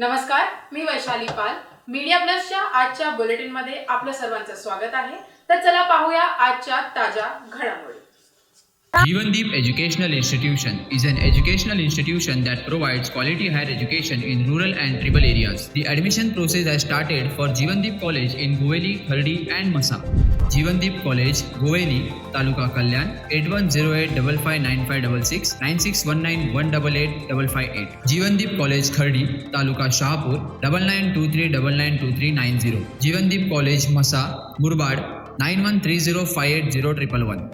नमस्कार, मी वैशाली पाल. मीडिया प्लसच्या आजच्या बुलेटिनमध्ये आपलं सर्वांचं स्वागत आहे. तर चला पाहूया आजच्या ताज्या घडामोडी. Jivandeep Educational Institution is an educational institution that provides quality higher education in rural and tribal areas. The admission process has started for Jivandeep College in Goveli, Khardi and Masa. Jivandeep College, Goveli, Taluka Kalyan, 8108559566, 9619188558. Jivandeep College, Khardi, Taluka Shahpur, 9923992390. Jivandeep College, Masa, Murbad, 9130580111.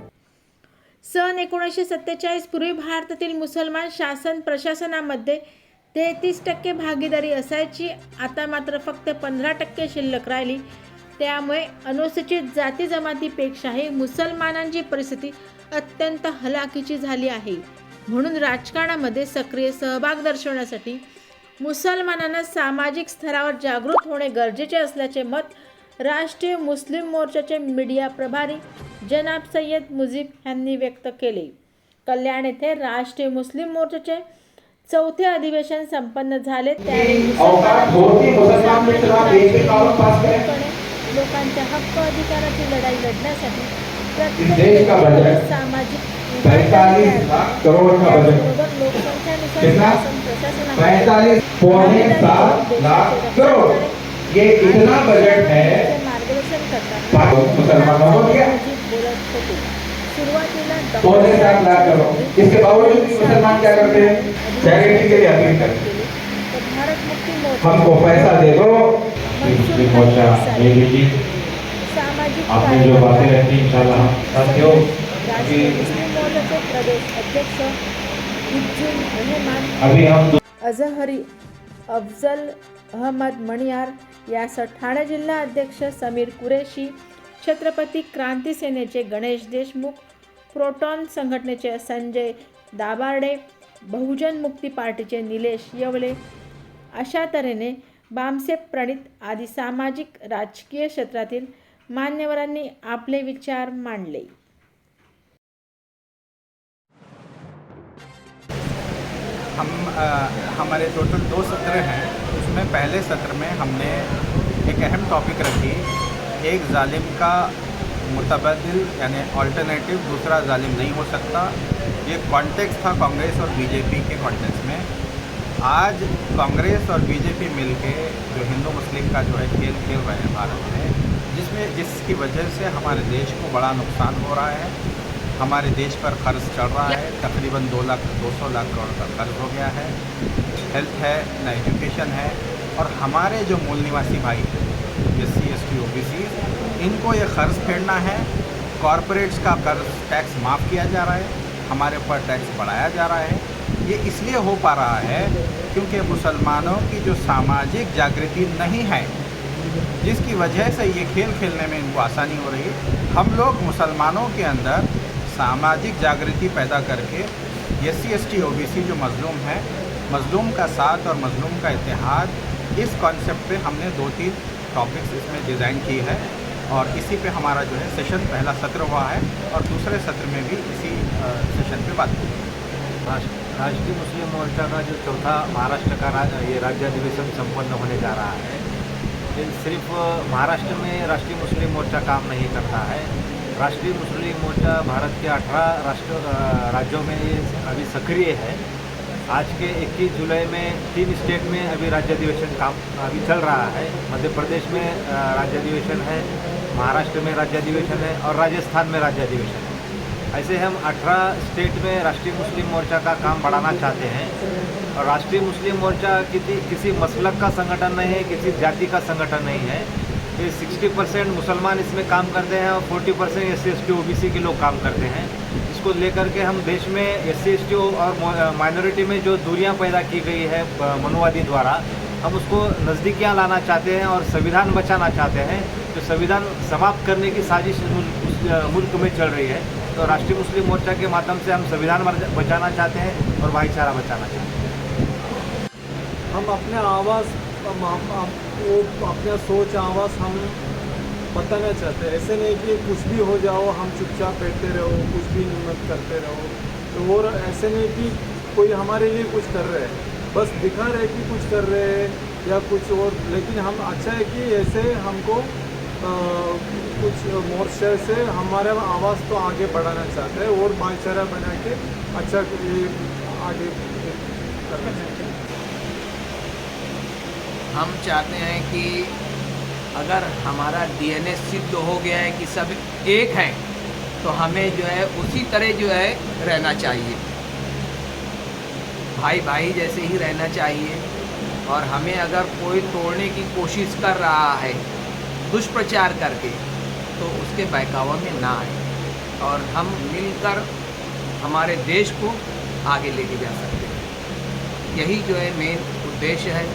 सन 1947 पूर्वी भारतातील मुसलमान शासन प्रशासनामध्ये 33% भागीदारी असायची. आता मात्र फक्त 15% शिल्लक राहिली. त्यामुळे अनुसूचित जाती जमातीपेक्षाही मुसलमानांची परिस्थिती अत्यंत हलाखीची झाली आहे. म्हणून राजकारणामध्ये सक्रिय सहभाग दर्शवण्यासाठी मुसलमानांना सामाजिक स्तरावर जागृत होणे गरजेचे असल्याचे मत राष्ट्रीय मुस्लिम मोर्चाचे मीडिया प्रभारी जनाब सय्यद मुजीब यांनी व्यक्त केले. कल्याण येथे राष्ट्रीय मुस्लिम मोर्चाचे 4थे अधिवेशन संपन्न झाले. त्यावेळी लोकांच्या हक्क अधिकाराची लढाई लढण्यासाठी प्रत्येक सामाजिक लोकसंख्येनुसार प्रशासनाने ये इतना बजट है मार्गदर्शन करताना मुसलमानों को दिया बोलत होते. सुरुवातीला 7 लाख करोड़. इसके बावजूद भी मुसलमान क्या करते हैं? चैरिटी के लिए अपील करते हैं. भारत मुक्ति मोर्चा हमको पैसा दे दो. मुस्लिम मोर्चा ये लीजिए. सामाजिक आपने जो बातें रखी इंशाल्लाह हम साथियों राष्ट्रीय मुस्लिम मोर्चाचे प्रदेश अध्यक्ष हिज्जुल रहमान अभी हम अजहरी अफजल अहमद मणियार यासह ठाणे जिल्हा अध्यक्ष समीर कुरेशी, छत्रपती क्रांती सेनेचे गणेश देशमुख, प्रोटॉन संघटनेचे संजय दाभाडे, बहुजन मुक्ती पार्टीचे निलेश येवले अशा तऱ्हेने बामसेप प्रणित आदी सामाजिक राजकीय क्षेत्रातील मान्यवरांनी आपले विचार मांडले. हमारे टोटल 2 सत्र हैं. उसमें पहले सत्र में हमने एक अहम टॉपिक रखी, एक जालिम का मुतबदिल यानी अल्टरनेटिव दूसरा जालिम नहीं हो सकता. ये कॉन्टेक्स्ट था कांग्रेस और बीजेपी के कॉन्टेक्स्ट में. आज कांग्रेस और बीजेपी मिलके जो हिंदू मुस्लिम का जो है खेल खेल रहे हैं भारत में, जिसकी वजह से हमारे देश को बड़ा नुकसान हो रहा है. हमारे देश पर कर्ज चढ़ रहा है. तकरीबन 200 लाख करोड़ का कर्ज हो गया है. हेल्थ है, ना एजुकेशन है. और हमारे जो मूल निवासी भाई SC ST OBC इनको ये कर्ज फेरना है. कॉरपोरेट्स का कर्ज टैक्स माफ़ किया जा रहा है, हमारे ऊपर टैक्स बढ़ाया जा रहा है. ये इसलिए हो पा रहा है क्योंकि मुसलमानों की जो सामाजिक जागृति नहीं है, जिसकी वजह से ये खेल खेलने में इनको आसानी हो रही है. हम लोग मुसलमानों के अंदर सामाजिक जागृति पैदा करके SC ST OBC जो मज़लूम है, मज़लूम का साथ और मज़लूम का इत्तेहाद, इस कॉन्सेप्ट पे हमने 2-3 टॉपिक्स इसमें डिज़ाइन की है. और इसी पे हमारा जो है सेशन पहला सत्र हुआ है और दूसरे सत्र में भी इसी सेशन पे बात की. राष्ट्रीय मुस्लिम मोर्चा का जो 4था महाराष्ट्र का ये राज्य अधिवेशन संपन्न होने जा रहा है. ये सिर्फ महाराष्ट्र में राष्ट्रीय मुस्लिम मोर्चा काम नहीं करता है. राष्ट्रीय मुस्लिम मोर्चा भारत के 18 राज्यों में ये अभी सक्रिय है. आज के 21 जुलाई में 3 स्टेट में अभी राज्य अधिवेशन काम अभी चल रहा है. मध्य प्रदेश में राज्य अधिवेशन है, महाराष्ट्र में राज्य अधिवेशन है और राजस्थान में राज्य अधिवेशन है. ऐसे हम 18 स्टेट में राष्ट्रीय मुस्लिम मोर्चा का काम बढ़ाना चाहते हैं. और राष्ट्रीय मुस्लिम मोर्चा किसी मसलक का संगठन नहीं है, किसी जाति का संगठन नहीं है. ये 60% मुसलमान इसमें काम करते हैं और 40% SC ST OBC के लोग काम करते हैं. इसको लेकर के हम देश में SC ST और माइनॉरिटी में जो दूरियां पैदा की गई है मनुवादी द्वारा, हम उसको नज़दीकियां लाना चाहते हैं और संविधान बचाना चाहते हैं. जो संविधान समाप्त करने की साजिश मुल्क में चल रही है, तो राष्ट्रीय मुस्लिम मोर्चा के माध्यम से हम संविधान बचाना चाहते हैं और भाईचारा बचाना चाहते हैं. हम अपने आवाज़ अपना सोच आवाज़ हम बताना चाहते हैं. ऐसे नहीं कि कुछ भी हो जाओ हम चुपचाप बैठते रहो, कुछ भी मत करते रहो. तो और ऐसे नहीं कि कोई हमारे लिए कुछ कर रहे हैं. बस दिखा रहे कि कुछ कर रहे हैं या कुछ और, लेकिन हम अच्छा है कि ऐसे हमको कुछ मोर्चे से हमारा आवाज़ तो आगे बढ़ाना चाहते हैं और भाईचारा बना के अच्छा ये आगे करना चाहते हैं। हम चाहते हैं कि अगर हमारा डीएनए सिद्ध हो गया है कि सब एक हैं, तो हमें जो है उसी तरह जो है रहना चाहिए, भाई भाई जैसे ही रहना चाहिए। और हमें अगर कोई तोड़ने की कोशिश कर रहा है दुष्प्रचार करके, तो उसके बहकावे में ना आए और हम मिलकर हमारे देश को आगे लेके जा सकते हैं। यही जो है मेन उद्देश्य है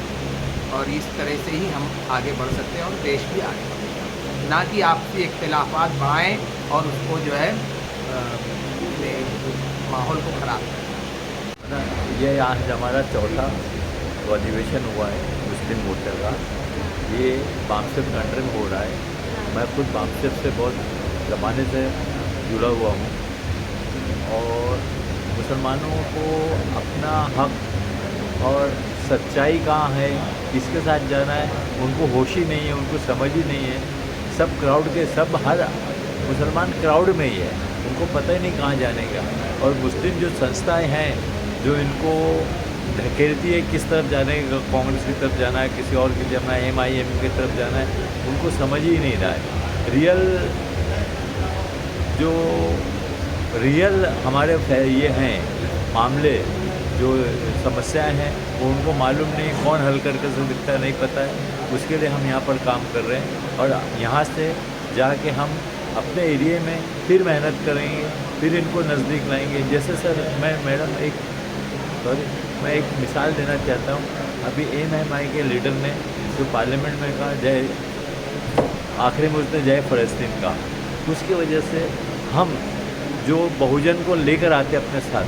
और इस तरह से ही हम आगे बढ़ सकते हैं और देश भी आगे बढ़ेगा, ना कि आपसी इख्तिलाफात बढ़ाएं और उसको जो है माहौल को ख़राब करें। ये आज हमारा चौथा अधिवेशन हुआ है मुस्लिम मोर्चा का। ये बामसेफ कंट्रेन हो रहा है। मैं खुद बामसेफ से बहुत ज़माने से जुड़ा हुआ हूँ और मुसलमानों को अपना हक और सच्चाई कहाँ है, किसके साथ जाना है, उनको होश ही नहीं है, उनको समझ ही नहीं है। सब क्राउड के सब हर मुसलमान क्राउड में ही है, उनको पता ही नहीं कहाँ जाने का। और मुस्लिम जो संस्थाएं हैं जो इनको धकेलती है किस तरफ जाने का, कांग्रेस की तरफ जाना है, किसी और की जाना है, MIM की तरफ जाना है, उनको समझ ही नहीं रहा है। रियल हमारे ये हैं मामले, जो समस्याएं हैं वो उनको मालूम नहीं, कौन हल करके से दिखता नहीं पता है। उसके लिए हम यहाँ पर काम कर रहे हैं और यहाँ से जाके हम अपने एरिया में फिर मेहनत करेंगे, फिर इनको नज़दीक लाएंगे। जैसे सर मैं एक मिसाल देना चाहता हूँ। अभी MMI के लीडर ने जो पार्लियामेंट में कहा जय आखिरी मुद्दे जय फ़लस्तीन का, उसकी वजह से हम जो बहुजन को लेकर आते अपने साथ,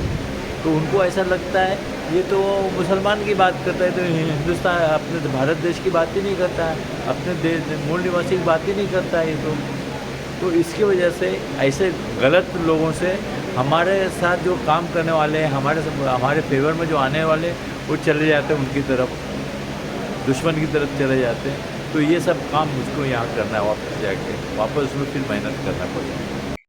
तो उनको ऐसा लगता है ये तो मुसलमान की बात करता है, तो हिंदुस्तान अपने भारत देश की बात ही नहीं करता है, अपने मूल निवासी की बात ही नहीं करता है ये तो इसकी वजह से ऐसे गलत लोगों से हमारे साथ जो काम करने वाले हैं, हमारे फेवर में जो आने वाले, वो चले जाते हैं उनकी तरफ, दुश्मन की तरफ चले जाते हैं। तो ये सब काम मुझको यहाँ करना है, वापस जाके वापस उसमें फिर मेहनत करना पड़ेगा।